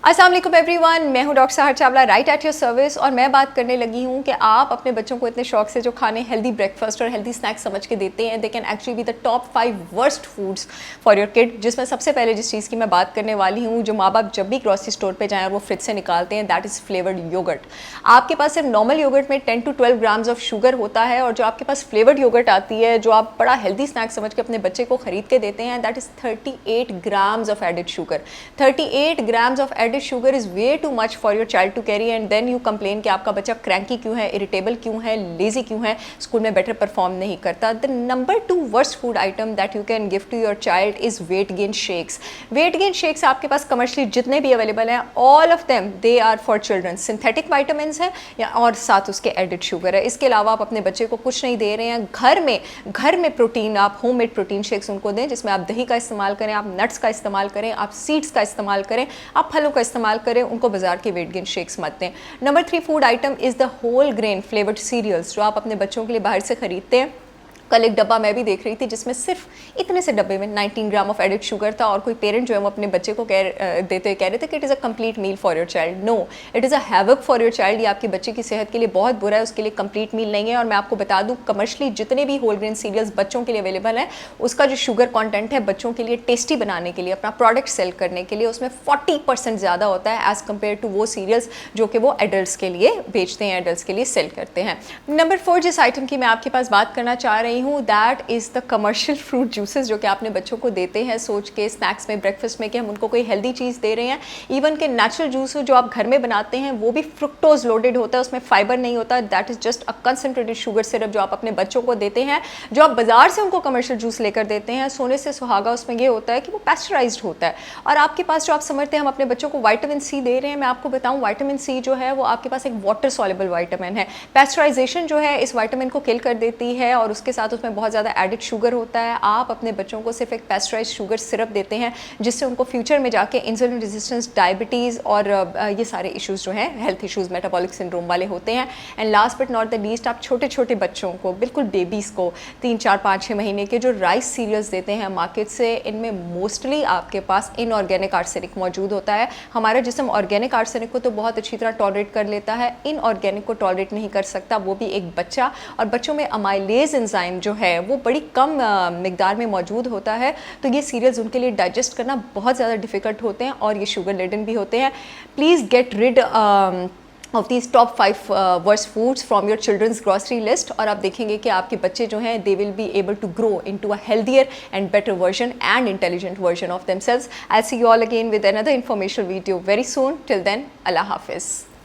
अस्सलाम वालेकुम एवरीवन, मैं हूं डॉक्टर सहर Chawla, right at your service. और मैं बात करने लगी हूं कि आप अपने बच्चों को इतने शौक से जो खाने हेल्दी ब्रेकफास्ट और हेल्दी स्नैक्स समझ के देते हैं, they can actually be the top 5 worst foods for your kid. जिसमें सबसे पहले जिस चीज़ की मैं बात करने वाली हूँ, जो माँ बाप जब भी ग्रॉसरी स्टोर पर जाएँ और वो फ्रिज से निकालते हैं, दैट इज़ फ्लेवर्ड योगर्ट। आपके पास सिर्फ नॉर्मल योगर्ट में 10 to 12 ग्राम्स ऑफ शुगर होता है, और जो आपके पास फ्लेवर्ड योगर्ट आती है, जो आप बड़ा हेल्दी स्नैक्स समझ के अपने बच्चे को खरीद के देते हैं, that is 38 grams of added sugar. 38 grams of added sugar is way too much for your child to carry, and then you complain कि आपका बच्चा क्रैंकी क्यों है, इरिटेबल क्यों है, लेजी क्यों है, स्कूल में बेटर परफॉर्म नहीं करता। The number 2 worst food item that you can give to your child is weight gain shakes. Weight gain shakes आपके पास कमर्शियली जितने भी अवेलेबल हैं, all of them they are for children. Synthetic vitamin है या और साथ उसके एडिड शुगर है। इसके अलावा आप अपने बच्चे को कुछ नहीं दे रहे हैं। घर में प्रोटीन, आप होम मेड प्रोटीन शेक्स उनको दें, जिसमें आप दही का इस्तेमाल करें, आप नट्स का इस्तेमाल करें, आप सीड्स का इस्तेमाल करें, आप फलों का इस्तेमाल करें। उनको बाजार के वेट गेन शेक्स मत दें। Number 3 food item is the whole grain flavoured cereals, जो आप अपने बच्चों के लिए बाहर से खरीदते हैं। कल एक डब्बा मैं भी देख रही थी जिसमें सिर्फ इतने से डब्बे में 19 ग्राम ऑफ एडिड शुगर था, और कोई पेरेंट जो है वो अपने बच्चे को कह रहे थे कि it is a complete meal for your child. No, it is a havoc for your child. ये आपके बच्चे की सेहत के लिए बहुत बुरा है, उसके लिए कंप्लीट मील नहीं है। और मैं आपको बता दूँ, कमर्शियली जितने भी होल ग्रेन सीरियल्स बच्चों के लिए अवेलेबल हैं, उसका जो शुगर कॉन्टेंट है बच्चों के लिए टेस्टी बनाने के लिए, अपना प्रोडक्ट सेल करने के लिए, उसमें 40% ज़्यादा होता है एज़ कम्पेयर टू वो सीरियल्स जो कि वो एडल्ट्स के लिए बेचते हैं, एडल्ट्स के लिए सेल करते हैं। नंबर 4 जिस आइटम की मैं आपके पास बात करना चाह रही हूँ, that is the commercial fruit juices, जो कि आपने बच्चों को देते हैं सोच के स्नैक्स में, ब्रेकफास्ट में, कि हम उनको कोई हेल्दी चीज़ दे रहे हैं। इवन के नेचुरल जूस जो आप घर में बनाते हैं वो भी फ्रुक्टोज लोडेड होता है, उसमें फाइबर नहीं होता। That is just a concentrated sugar syrup जो आप अपने बच्चों को देते हैं। जो आप बाजार से उनको कमर्शियल जूस लेकर देते हैं, सोने से सुहागा, उसमें ये होता है कि वो पैस्चराइज्ड होता है। और आपके पास जो आप समझते हैं हम अपने बच्चों को विटामिन सी दे रहे हैं, मैं आपको बताऊँ विटामिन सी जो है वो आपके पास एक वाटर सॉल्युबल विटामिन है। पैस्चराइजेशन जो है इस विटामिन को किल कर देती है, और उसके साथ उसमें बहुत ज़्यादा एडिड शुगर होता है। आप अपने बच्चों को सिर्फ एक पैस्चराइज्ड शुगर सिरप देते हैं, जिससे उनको फ्यूचर में जाके इंसुलिन रेजिस्टेंस, डायबिटीज़ और ये सारे इश्यूज़ जो हैं, हेल्थ इश्यूज़, मेटाबॉलिक सिंड्रोम वाले होते हैं। And last but not the least, आप छोटे छोटे बच्चों को, बिल्कुल बेबीज़ को 3, 4, 5, 6 महीने के जो राइस सीरियल्स देते हैं मार्केट से, इनमें मोस्टली आपके पास इनऑर्गेनिक आर्सेनिक मौजूद होता है। हमारा जिस्म ऑर्गेनिक आर्सेनिक को तो बहुत अच्छी तरह टॉलरेट कर लेता है, इनऑर्गेनिक को टॉलरेट नहीं कर सकता, वो भी एक बच्चा। और बच्चों में अमाइलेज एंजाइम जो है वो बड़ी कम मिकदार में मौजूद होता है, तो ये सीरियल्स उनके लिए डाइजेस्ट करना बहुत ज़्यादा डिफ़िकल्ट होते हैं, और ये शुगर लेडन भी होते हैं। Please get rid of these top 5 worst foods from your childrens grocery list, और आप देखेंगे कि आपके बच्चे जो हैं they will be able to grow into a healthier and better version and intelligent version of themselves. I see you all again with another informational video very soon. Till then, अल्लाह हाफिज़।